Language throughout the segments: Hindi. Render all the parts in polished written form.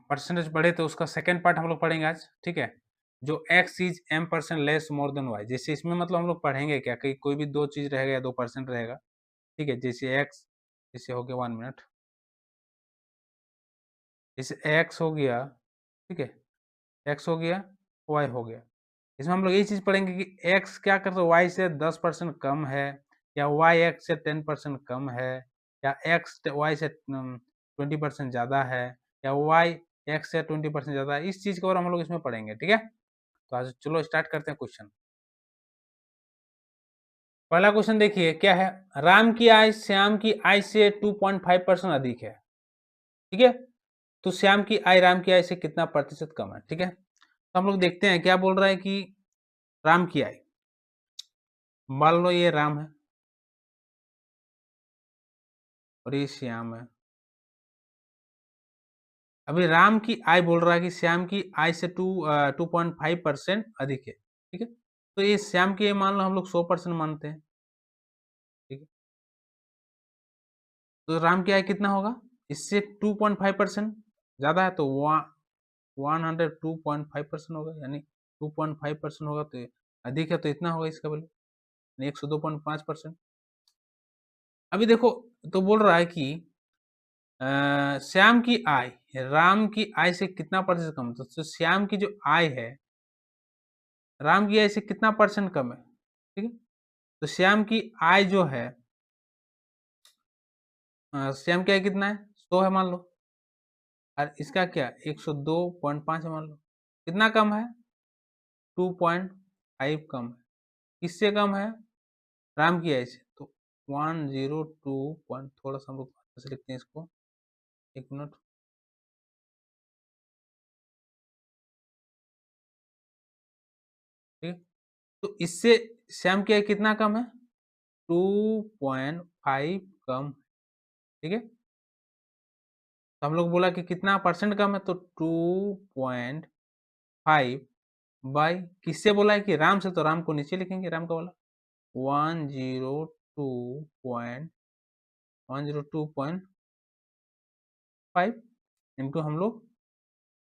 परसेंटेज पढ़े तो उसका सेकेंड पार्ट हम लोग पढ़ेंगे आज, ठीक है। जो x is m% less more than y, जैसे इसमें मतलब हम लोग पढ़ेंगे क्या कि कोई भी दो चीज रहेगा या 2% रहेगा, ठीक है। जैसे x, जैसे हो गया 1 मिनट, जैसे x हो गया, ठीक है, x हो गया, y हो गया। इसमें हम लोग यही चीज पढ़ेंगे कि x क्या करता है, y से 10% कम है, या y x से 10% कम है, या x y से 20% ज्यादा है, या y x से 20% ज्यादा है। इस चीज को और हम लोग इसमें पढ़ेंगे, ठीक है। तो आज चलो स्टार्ट करते हैं क्वेश्चन। पहला क्वेश्चन देखिए क्या है, राम की आय श्याम की आय से 2.5% अधिक है, ठीक है। तो श्याम की आय राम की आय से कितना प्रतिशत कम है, ठीक है। तो हम लोग देखते हैं क्या बोल रहा है कि राम की आय, मान लो ये राम है और ये श्याम है। अभी राम की आय बोल रहा है कि श्याम की आय से 2.5% अधिक है, ठीक है। तो ये श्याम की मान लो हम लोग 100% मानते हैं, ठीक है। तो राम की आय कितना होगा, इससे 2.5% ज्यादा है तो 102.5% होगा, यानी 2.5% होगा तो अधिक है तो इतना होगा इसका वैल्यू, 102.5%। अभी देखो, तो बोल रहा है कि श्याम की आय राम की आय से कितना प्रतिशत कम, तो श्याम की जो आय है राम की आय से कितना परसेंट कम है, ठीक है। तो श्याम की आय जो है, श्याम की आय कितना है, 100 है मान लो, और इसका क्या 102.5 है मान लो, कितना कम है, 2.5 कम है। किससे कम है, राम की आय से। तो 102 पॉइंट, थोड़ा सा हम लोग से लिखते हैं इसको, एक मिनट, ठीक है। तो इससे श्याम की आय कितना कम है, 2.5 कम, ठीक है। तो हम लोग बोला कि कितना परसेंट कम है, तो 2.5 बाई किससे बोला है कि राम से, तो राम को नीचे लिखेंगे, राम का बोला 102.5 इंटू हम लोग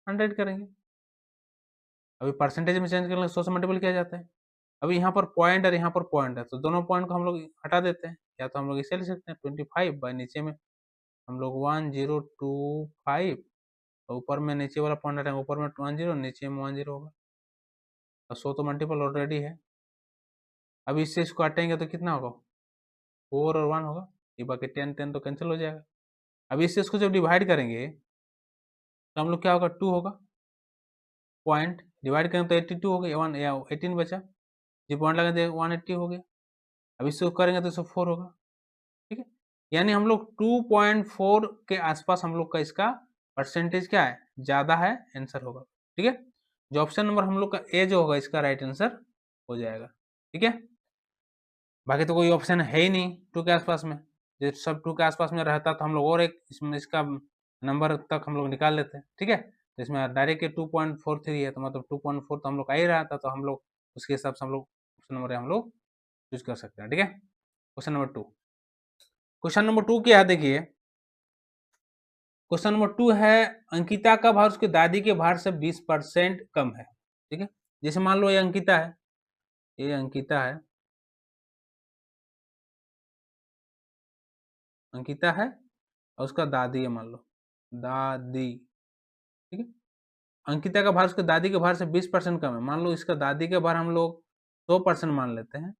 100 करेंगे। अभी परसेंटेज में चेंज करने 100 से मल्टीपल किया जाता है। अभी यहाँ पर पॉइंट और यहाँ पर पॉइंट है, तो दोनों पॉइंट को हम लोग हटा देते हैं, या तो हम लोग इसे लिख सकते हैं 25 बाई नीचे में हम लोग 1025, और ऊपर में नीचे वाला पॉइंट हटाएंगे, ऊपर में 10 नीचे में 10 होगा, और 100 तो मल्टीपल ऑलरेडी है। अभी इससे इसको हटाएंगे तो कितना होगा, 4 और 1 होगा, ये बाकी 10 तो कैंसिल हो जाएगा। अभी इससे इसको जब डिवाइड करेंगे तो हम लोग क्या होगा, 2 होगा, पॉइंट डिवाइड करेंगे तो 82 हो गया, 18 बचा, जी पॉइंट लगा दे 180 हो गया। अब इससे करेंगे तो इसको 4 होगा, ठीक है। यानी हम लोग 2.4 के आसपास हम लोग का इसका परसेंटेज क्या है, ज्यादा है, आंसर होगा, ठीक है। जो ऑप्शन नंबर हम लोग का ए जो होगा इसका राइट आंसर हो जाएगा, ठीक है। बाकी तो कोई ऑप्शन है ही नहीं 2 के आसपास में, जो सब 2 के आसपास में रहता तो हम लोग और एक इसमें इसका नंबर तक हम लोग निकाल लेते हैं, ठीक है। तो इसमें डायरेक्ट 2.43 है, तो मतलब 2.4 तो हम लोग आ ही रहा था, तो हम लोग उसके हिसाब से हम लोग ऑप्शन नंबर हम लोग चूज कर सकते हैं, ठीक है। क्वेश्चन नंबर 2, क्वेश्चन नंबर 2 क्या है देखिए, क्वेश्चन नंबर 2 है, अंकिता का भार उसकी दादी के भार से 20% कम है, ठीक है। जैसे मान लो ये अंकिता है, ये अंकिता है, अंकिता है और उसका दादी है मान लो, दादी, ठीक है। अंकिता का भार उसके दादी के भार से 20% कम है, मान लो इसका दादी का भार हम लोग 100% मान लेते हैं,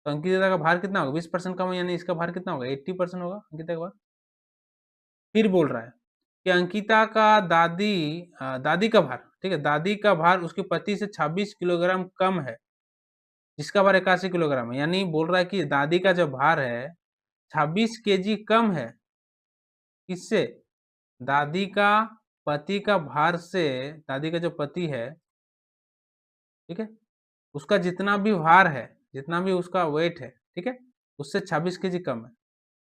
तो अंकिता का भार कितना होगा, 20% कम है, यानी इसका भार कितना होगा, 80% होगा अंकिता का भार। फिर बोल रहा है कि अंकिता का दादी का भार, ठीक है, दादी का भार उसके पति से 26 किलोग्राम कम है, जिसका भार 81 किलोग्राम है। यानी बोल रहा है कि दादी का जो भार है 26 केजी कम है, किससे, दादी का पति का भार से, दादी का जो पति है, ठीक है, उसका जितना भी भार है, जितना भी उसका वेट है, ठीक है, उससे 26 केजी कम है।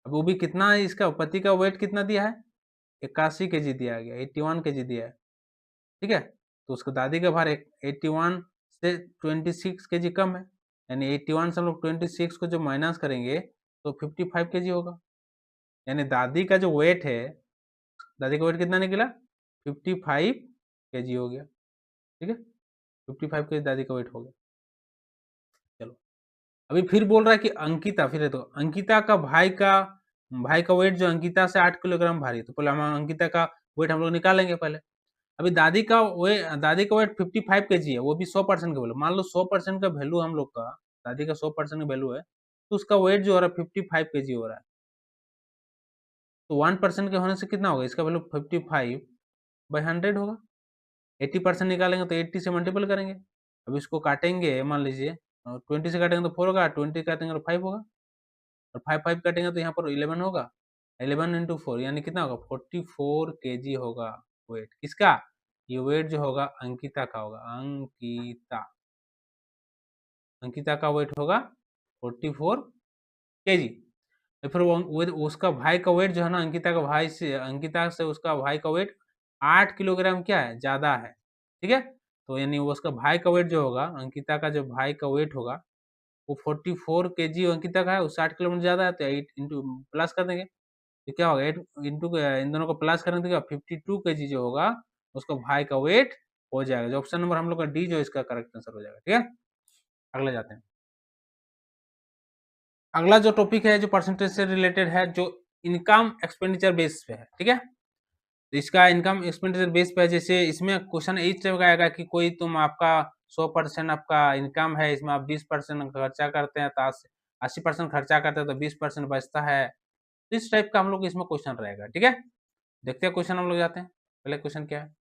अब वो भी कितना है, इसका पति का वेट कितना दिया है, 81 केजी दिया गया, 81 केजी दिया है, ठीक है। तो उसका दादी का भार 81 से 26 केजी कम है, यानी 81 से हम लोग 26 को जो माइनस करेंगे तो 55 केजी होगा। यानी दादी का जो वेट है दादी का वेट कितना निकला 55 केजी हो गया, ठीक है 55 केजी दादी का वेट हो गया। चलो अभी फिर बोल रहा है कि अंकिता, फिर है तो अंकिता का भाई का वेट जो अंकिता से 8 किलोग्राम भारी है, तो पहले हम अंकिता का वेट हम लोग निकालेंगे पहले। अभी दादी का वेट 55 केजी है, वो भी 100% का वैल्यू, मान लो 100% का वैल्यू हम लोग का, दादी का 100% का वैल्यू है, तो उसका वेट जो हो रहा है 55 केजी हो रहा है। तो 1% के होने से कितना होगा, इसका वैल्यू 55/100 होगा। 80% निकालेंगे तो 80 से मल्टीपल करेंगे। अब इसको काटेंगे, मान लीजिए 20 से काटेंगे तो 4 होगा, 20 काटेंगे तो 5 होगा, और 5 काटेंगे तो यहाँ पर 11 होगा। 11 इंटू 4 यानी कितना होगा 44 केजी होगा वेट किसका, ये वेट जो होगा अंकिता का होगा। अंकिता का वेट होगा 44 केजी। फिर वो उसका भाई का वेट जो है ना, अंकिता से उसका भाई का वेट 8 किलोग्राम क्या है ज्यादा है, ठीक है। तो यानी वो उसका भाई का वेट जो होगा, अंकिता का जो भाई का वेट होगा वो 44 केजी अंकिता का है, वो 60 किलोमीटर ज्यादा है, तो 8 इंटू प्लस कर देंगे तो क्या होगा 8 इंटू इन दोनों को प्लस करेंगे तो क्या 52 केजी जो होगा उसका भाई का वेट हो जाएगा। जो ऑप्शन नंबर हम लोग का डी जो इसका करेक्ट आंसर हो जाएगा, ठीक है। अगले जाते हैं। अगला जो टॉपिक है जो परसेंटेज से रिलेटेड है, जो इनकम एक्सपेंडिचर बेस पे है, ठीक है। तो इसका इनकम एक्सपेंडिचर बेस पे है, जैसे इसमें क्वेश्चन इस टाइप का आएगा कि कोई तुम आपका 100% आपका इनकम है, इसमें आप 20% खर्चा करते हैं, तो 80% खर्चा करते हैं तो 20% बचता है। तो इस टाइप का हम लोग इसमें क्वेश्चन रहेगा, ठीक है। देखते हैं क्वेश्चन हम लोग जाते हैं। पहले क्वेश्चन क्या है,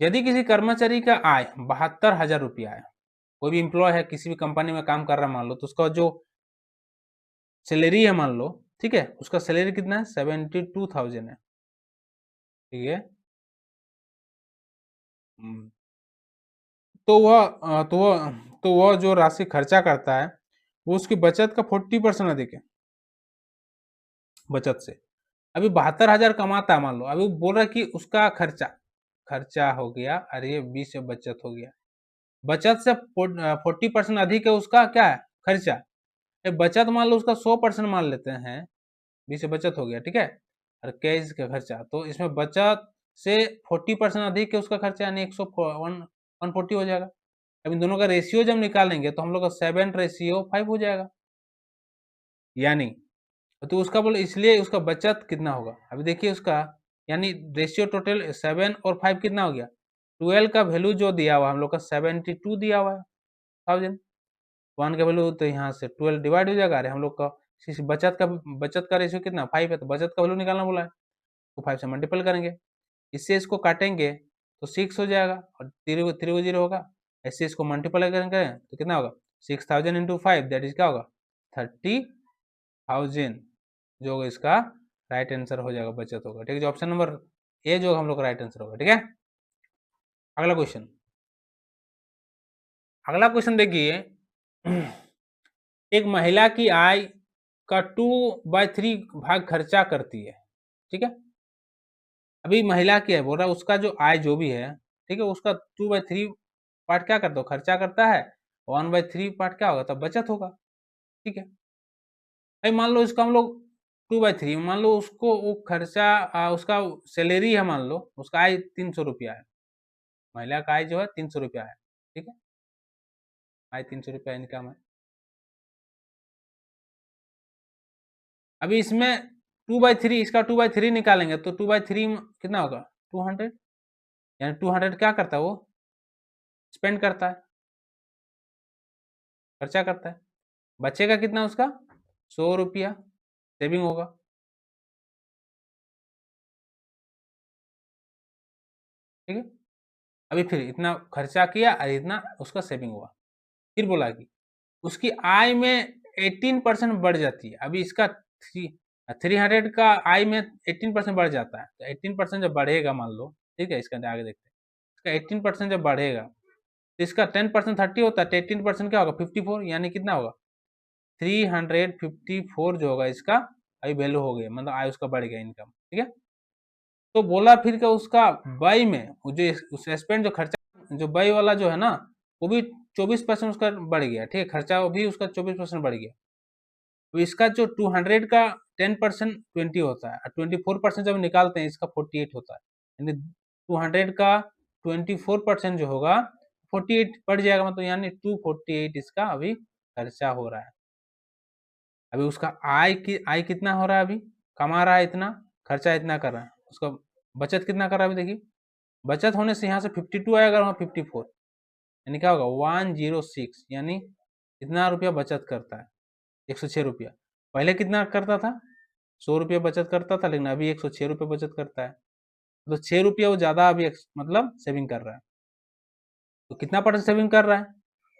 यदि किसी कर्मचारी का आय 72,000 रुपया है, कोई भी एम्प्लॉय है किसी भी कंपनी में काम कर रहा है मान लो, तो उसका जो सैलरी है मान लो, ठीक है, उसका सैलरी कितना है 72,000 है, ठीक है। तो वह जो राशि खर्चा करता है वो उसकी बचत का 40% अधिक है बचत से। अभी 72,000 कमाता है मान लो, अभी वो बोल रहा है कि उसका खर्चा हो गया, अरे ये 20 से बचत हो गया, बचत से 40% अधिक है उसका क्या है खर्चा। बचत मान लो उसका 100% मान लेते हैं, 20 से बचत हो गया, ठीक है, और कैश का खर्चा, तो इसमें बचत से 40% अधिक है उसका खर्चा, यानी 140 हो जाएगा। अब इन दोनों का रेशियो जब निकालेंगे तो हम लोग का 7:5 हो जाएगा, यानी तो उसका बोले इसलिए उसका बचत कितना होगा। अभी देखिए उसका यानी रेशियो टोटल 7 और 5 कितना हो गया 12 का वैल्यू जो दिया हुआ हम लोग का 72 दिया हुआ है 1000, 1 का वैल्यू तो यहाँ से 12 डिवाइड हो जाएगा, अरे हम लोग का बचत का रेशियो कितना 5 है, तो बचत का वैल्यू निकालना बोला है, तो 5 से मल्टीपल करेंगे, इससे इसको काटेंगे तो 6 हो जाएगा, और 3 0 होगा, ऐसे इसको मल्टीप्लाई करेंगे तो कितना होगा 6000 इंटू 5 दैट इज क्या होगा 30,000, जो इसका राइट आंसर हो जाएगा, बचत होगा, ठीक है। जो ऑप्शन नंबर ए जो हम लोग का राइट आंसर होगा, ठीक है। अगला क्वेश्चन, देखिए एक महिला की आय का 2/3 भाग खर्चा करती है, ठीक है। अभी महिला की है बोल रहा है उसका जो आय जो भी है, ठीक है, उसका 2/3 पार्ट क्या करता है खर्चा करता है, 1/3 पार्ट क्या होगा तब बचत होगा, ठीक है। भाई मान लो इसका हम लोग 2/3 मान लो उसको वो खर्चा उसका सैलरी है मान लो, उसका आय 300 रुपया है, महिला का आय जो है 300 रुपया है, ठीक है, आय 300 रुपया इनकम है। अभी इसमें 2/3 इसका 2/3 निकालेंगे तो 2/3 कितना होगा 200, यानी 200 क्या करता है वो स्पेंड करता है, खर्चा करता है, बचेगा कितना उसका 100 रुपया सेविंग होगा, ठीक है। अभी फिर इतना खर्चा किया और इतना उसका सेविंग हुआ, फिर बोला कि उसकी आय में 18% बढ़ जाती है। अभी इसका 300 का आय में 18% बढ़ जाता है, तो 18% जब बढ़ेगा मान लो, ठीक है, इसका आगे देखते हैं, इसका 18% जब बढ़ेगा तो इसका 10% 30 होता है, 18% क्या होगा 54, यानी कितना होगा 354 जो होगा इसका अभी वैल्यू हो गया, मतलब आय उसका बढ़ गया इनकम, ठीक है। तो बोला फिर का उसका बाई में जो उस स्पेंड जो खर्चा जो बाई वाला जो है ना वो भी 24% उसका बढ़ गया, ठीक है, खर्चा भी उसका 24% बढ़ गया। तो इसका जो 200 का 10% 20 होता है, 24% जब निकालते हैं इसका 48 होता है, यानी 200 का 24% जो होगा 48 पड़ जाएगा, मतलब यानी 248 इसका अभी खर्चा हो रहा है। अभी उसका आय कितना हो रहा है, अभी कमा रहा है इतना, खर्चा इतना कर रहा है, उसका बचत कितना कर रहा है अभी देखिए, बचत होने से यहाँ से 52 आएगा, वहाँ 54, यानी क्या होगा 106, यानी कितना रुपया बचत करता है 106 रुपया। पहले कितना करता था 100 रुपया बचत करता था, लेकिन अभी 106 रुपया बचत करता है, तो 6 रुपया वो ज्यादा अभी मतलब सेविंग कर रहा है। तो कितना % सेविंग कर रहा है,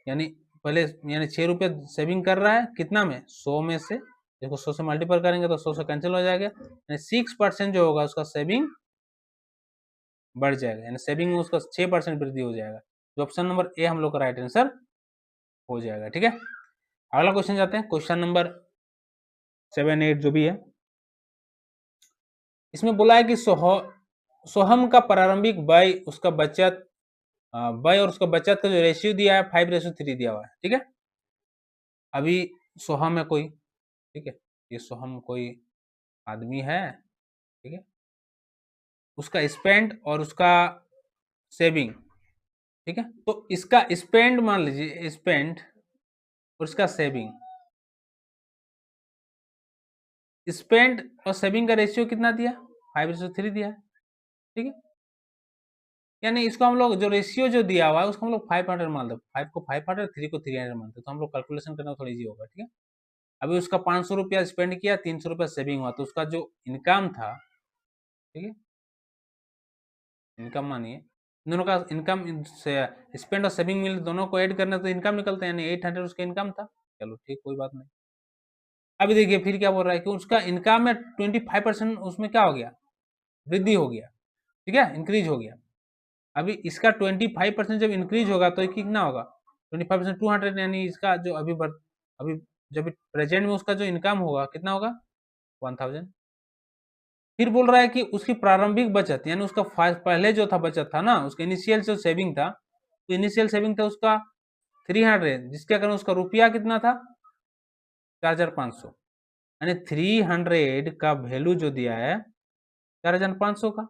यानी पहले यानी 6 रुपया सेविंग कर रहा है कितना में 100 में से, देखो 100 से मल्टीपल करेंगे तो 100 से कैंसिल हो जाएगा, यानी 6% जो होगा उसका सेविंग बढ़ जाएगा, यानी सेविंग में उसका 6% वृद्धि हो जाएगा। तो ऑप्शन नंबर ए हम लोग का राइट आंसर हो जाएगा। ठीक है, अगला क्वेश्चन जाते हैं, क्वेश्चन नंबर 7, 8 जो भी है, इसमें बोला है कि सोहम का प्रारंभिक व्यय उसका बचत व्यय और उसका बचत का जो रेशियो दिया है 5:3 दिया हुआ है। ठीक है, अभी सोहम है कोई, ठीक है, ये सोहम कोई आदमी है, ठीक है, उसका स्पेंड और उसका सेविंग, ठीक है, तो इसका स्पेंड मान लीजिए, स्पेंड और इसका सेविंग, स्पेंड और सेविंग का रेशियो कितना दिया 5:3 दिया है। ठीक है, यानी इसको हम लोग जो रेशियो जो दिया हुआ है उसको हम लोग 500 मान दो, 5 को 500, 3 को 300 मानते, तो हम लोग कैलकुलेशन करना थोड़ा इजी होगा। ठीक है, अभी उसका 500 रुपया स्पेंड किया, 300 रुपया सेविंग हुआ, तो उसका जो इनकम था, ठीक है, इनकम मानिए दोनों का इनकम स्पेंड और सेविंग मिल दोनों को ऐड करना तो इनकम निकलता है, यानी 800 उसका इनकम था। चलो ठीक, कोई बात नहीं। अभी देखिए फिर क्या बोल रहा है कि उसका इनकम में 25% उसमें क्या हो गया, वृद्धि हो गया, ठीक है, इंक्रीज हो गया। अभी इसका 25% जब इंक्रीज होगा तो कितना होगा 25% 200, यानी इसका जो अभी जब प्रेजेंट में उसका जो इनकम होगा कितना होगा 1000। फिर बोल रहा है कि उसकी प्रारंभिक बचत, यानी उसका पहले जो था बचत था ना, उसका इनिशियल जो सेविंग था, तो इनिशियल सेविंग था उसका 300, जिसके कारण उसका रुपया कितना था 4500, यानी 300 का वैल्यू जो दिया है 4500 का,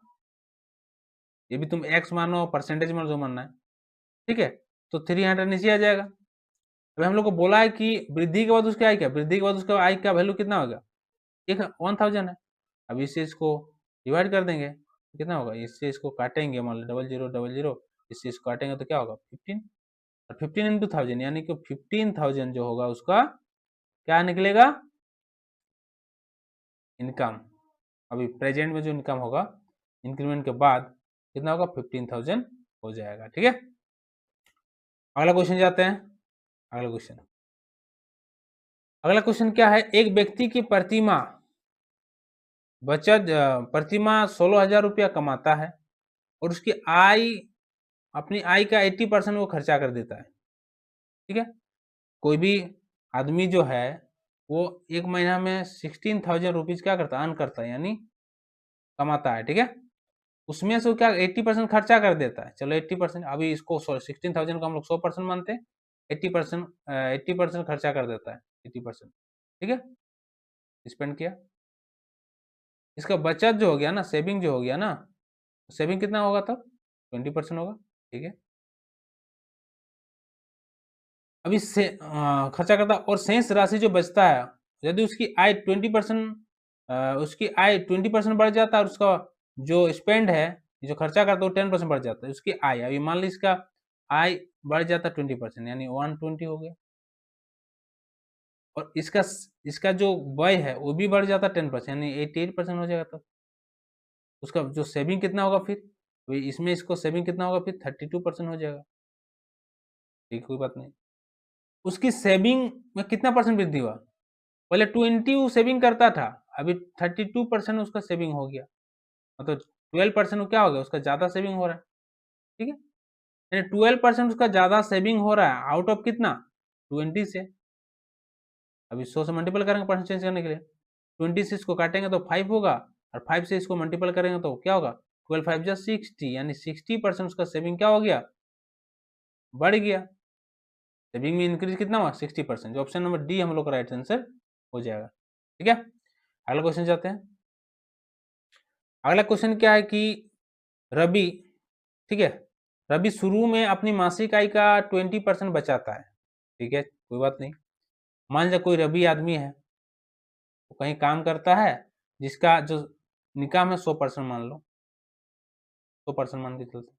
ये भी तुम एक्स मानो परसेंटेज मानो जो मानना है। ठीक है, तो 300 नीचे आ जाएगा। अभी हम लोग को बोला है कि वृद्धि के बाद उसकी आय क्या, वृद्धि के बाद उसका आय का वैल्यू कितना होगा, एक 1000 है। अब इससे इसको डिवाइड कर देंगे, कितना होगा, इससे इसको काटेंगे, मान लो 0000, इससे इसको काटेंगे तो क्या होगा 15, और 15 इंटू 1000, यानी कि 15,000 जो होगा उसका क्या निकलेगा इनकम। अभी प्रेजेंट में जो इनकम होगा इंक्रीमेंट के बाद कितना होगा 15,000 हो जाएगा। ठीक है, अगला क्वेश्चन जाते हैं। अगला क्वेश्चन क्या है, एक व्यक्ति की प्रतिमा 16,000 रुपया कमाता है और उसकी अपनी आय का 80% वो खर्चा कर देता है। ठीक है, कोई भी आदमी जो है वो एक महीना में 16,000 रुपीज क्या करता है, अर्न करता है, यानी कमाता है। ठीक है, उसमें से वो क्या 80% खर्चा कर देता है। चलो 80%, अभी इसको 16,000 को हम लोग 100% मानते हैं, 80% खर्चा कर देता है, 80%। ठीक है, स्पेंड किया, इसका बचत जो हो गया ना, सेविंग जो हो गया ना, सेविंग कितना होगा तब 20% होगा। ठीक है, अभी से खर्चा करता और शेष राशि जो बचता है, यदि उसकी आय 20% बढ़ जाता है और उसका जो स्पेंड है, जो खर्चा करता है वो 10% बढ़ जाता है, उसकी आय, अभी मान ली इसका आय बढ़ जाता है 20%, यानी 120 हो गया, और इसका जो व्यय है वो भी बढ़ जाता है 10%, यानी 88% हो जाएगा। तब उसका जो सेविंग कितना होगा फिर इसमें इसको सेविंग कितना होगा फिर 32% हो जाएगा। ठीक, कोई बात नहीं। उसकी सेविंग में कितना % वृद्धि हुआ, पहले 20 वो सेविंग करता था, अभी 32% उसका सेविंग हो गया, मतलब 12% क्या हो गया उसका ज्यादा सेविंग हो रहा है। ठीक है, यानी 12% उसका ज्यादा सेविंग हो रहा है, आउट ऑफ कितना 20 से। अभी 100 से मल्टीपल करेंगे परसेंट चेंज करने के लिए, 20 से इसको काटेंगे तो 5 होगा, और 5 से इसको मल्टीपल करेंगे तो क्या होगा 12 5 जा 60, यानी 60% उसका सेविंग क्या हो गया बढ़ गया। सेविंग में इंक्रीज कितना हुआ 60%, जो ऑप्शन नंबर डी हम लोग का राइट आंसर हो जाएगा। ठीक है, अगला क्वेश्चन जाते हैं। अगला क्वेश्चन क्या है कि रवि, ठीक है, रवि शुरू में अपनी मासिक आय का 20% बचाता है। ठीक है, कोई बात नहीं। मान लीजिए कोई रवि आदमी है, वो कहीं काम करता है, जिसका जो निकाम है 100% मान लो, 100% मान के चलते।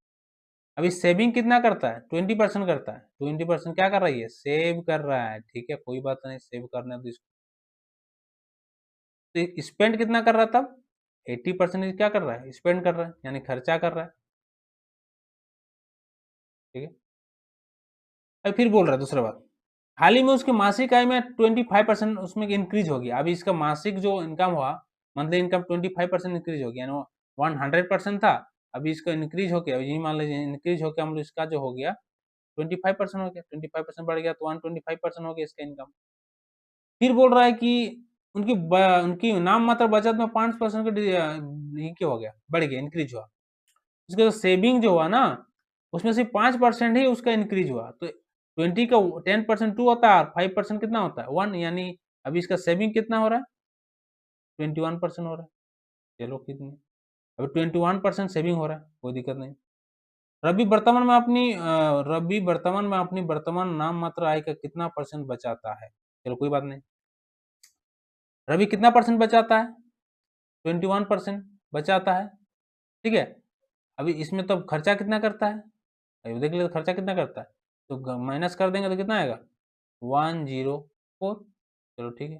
अभी सेविंग कितना करता है? 20% करता है। 20% क्या कर रही है? सेव कर रहा है। ठीक है, कोई बात नहीं, सेव करने तो इसको। तो स्पेंड कितना कर रहा था? 80% क्या कर रहा है? स्पेंड कर रहा है, यानी खर्चा कर रहा है। ठीक है, अब फिर बोल रहा है दूसरा बात, हाल ही में उसके मासिक आय में 25% उसमें इंक्रीज हो गया। अभी इसका मासिक जो इनकम हुआ, मंथली इनकम 25% इंक्रीज हो गया, यानी 100% था, अभी इसका इंक्रीज हो गया, यही मान लीजिए इंक्रीज होकर हम लोग इसका जो हो गया 25% हो गया, 25% बढ़ गया तो 125% हो गया इसका इनकम। फिर बोल रहा है कि उनकी नाम मात्र बचत में 5% का क्या हो गया, बढ़ गया, इंक्रीज हुआ। उसका जो सेविंग जो हुआ ना, उसमें सिर्फ 5% ही उसका इंक्रीज हुआ। तो 20 का 10% 2 होता है, 5% कितना होता है? 1, यानी अभी इसका सेविंग कितना हो रहा है? 21% हो रहा है। चलो कितनी, अभी 21% सेविंग हो रहा है, कोई दिक्कत नहीं। रवि वर्तमान में अपनी वर्तमान नाम मात्र आय का कितना % बचाता है? चलो कोई बात नहीं। रवि कितना % बचाता है? 21% बचाता है। ठीक है, अभी इसमें तो खर्चा कितना करता है? अभी देख लीजिए खर्चा कितना करता है, तो माइनस कर देंगे तो कितना आएगा? 104। चलो ठीक है,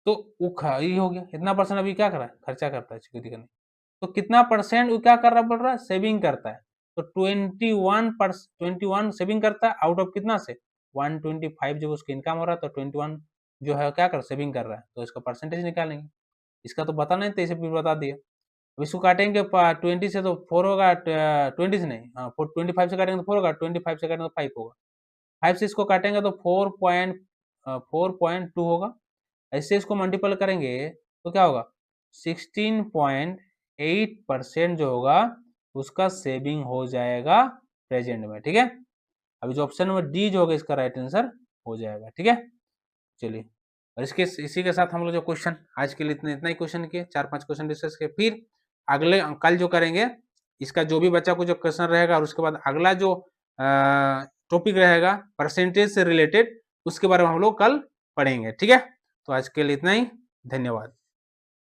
तो वो ये हो गया, इतना % अभी क्या कर रहा है? खर्चा करता है, कोई दिक्कत नहीं। तो कितना % वो क्या कर रहा बोल रहा है? सेविंग करता है। तो 21 सेविंग करता है, आउट ऑफ कितना से? 125 जब उसका इनकम हो रहा है, तो 21 जो है क्या कर सेविंग कर रहा है, तो इसका परसेंटेज निकालेंगे। इसका तो पता नहीं था, इसे फिर बता दिया। अब इसको काटेंगे 20 से तो 4 होगा, 20 से नहीं, हाँ 25 से काटेंगे तो 4 होगा, 25 से काटेंगे तो 5 होगा, 5 से इसको काटेंगे तो 4.2 होगा। ऐसे इसको मल्टीपल करेंगे तो क्या होगा? 16.8% जो होगा उसका सेविंग हो जाएगा प्रेजेंट में। ठीक है, अभी जो ऑप्शन नंबर डी जो होगा इसका राइट आंसर हो जाएगा। ठीक है, चलिए, और इसी के साथ हम लोग जो क्वेश्चन आज के लिए इतना ही क्वेश्चन किए, 4-5 क्वेश्चन डिस्कस किए। फिर अगले कल जो करेंगे, इसका जो भी बच्चा को जो क्वेश्चन रहेगा, और उसके बाद अगला जो टॉपिक रहेगा परसेंटेज से रिलेटेड, उसके बारे में हम लोग कल पढ़ेंगे। ठीक है, तो आज के लिए इतना ही, धन्यवाद।